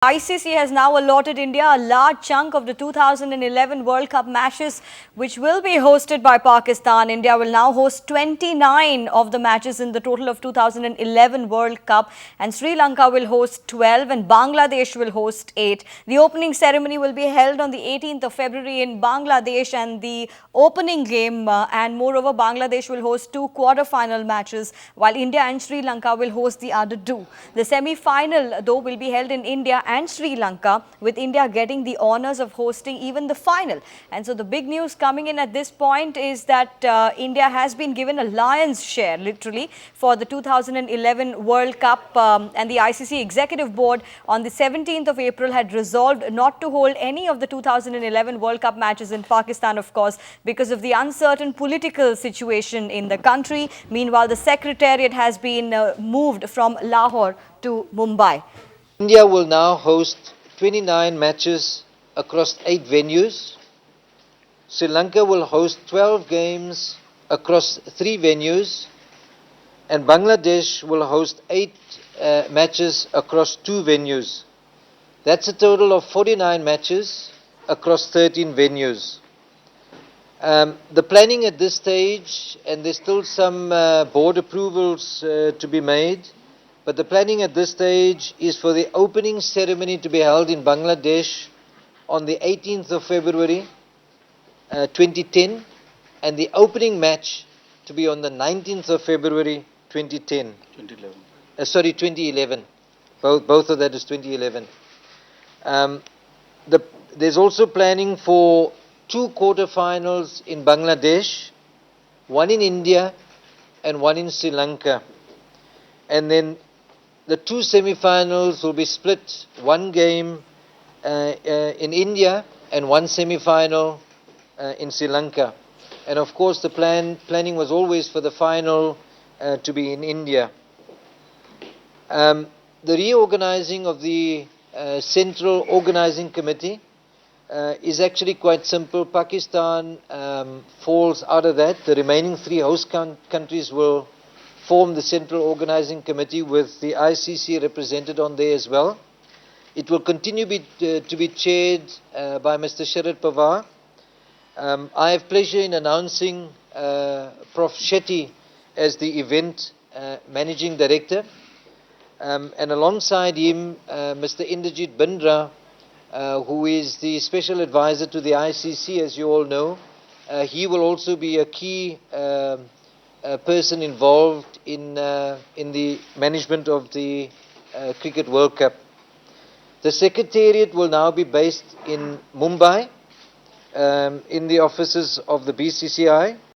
ICC has now allotted India a large chunk of the 2011 World Cup matches which will be hosted by Pakistan. India will now host 29 of the matches in the total of 2011 World Cup, and Sri Lanka will host 12 and Bangladesh will host 8. The opening ceremony will be held on the 18th of February in Bangladesh, and the opening game and moreover Bangladesh will host 2 quarter-final matches while India and Sri Lanka will host the other 2. The semi-final though will be held in India and Sri Lanka, with India getting the honours of hosting even the final. And so the big news coming in at this point is that India has been given a lion's share, literally, for the 2011 World Cup, and the ICC Executive Board on the 17th of April had resolved not to hold any of the 2011 World Cup matches in Pakistan, of course, because of the uncertain political situation in the country. Meanwhile, the Secretariat has been moved from Lahore to Mumbai. India will now host 29 matches across 8 venues. Sri Lanka will host 12 games across 3 venues. And Bangladesh will host 8 matches across 2 venues. That's a total of 49 matches across 13 venues. The planning at this stage, and there's still some board approvals to be made, but the planning at this stage is for the opening ceremony to be held in Bangladesh on the 18th of February 2010, and the opening match to be on the 19th of February 2010. 2011. Both of that is 2011. There's also planning for 2 quarterfinals in Bangladesh, one in India and one in Sri Lanka. And then the 2 semi-finals will be split, one game in India and one semi-final in Sri Lanka. And of course the planning was always for the final to be in India. The reorganizing of the Central Organizing Committee is actually quite simple. Pakistan falls out of that. The remaining 3 host countries will form the Central Organizing Committee with the ICC represented on there as well. It will continue to be chaired by Mr. Sharad Pawar. I have pleasure in announcing Prof. Shetty as the event managing director, and alongside him Mr. Inderjit Bindra, who is the special advisor to the ICC, as you all know. He will also be a key person involved in the management of the Cricket World Cup. The Secretariat will now be based in Mumbai, in the offices of the BCCI.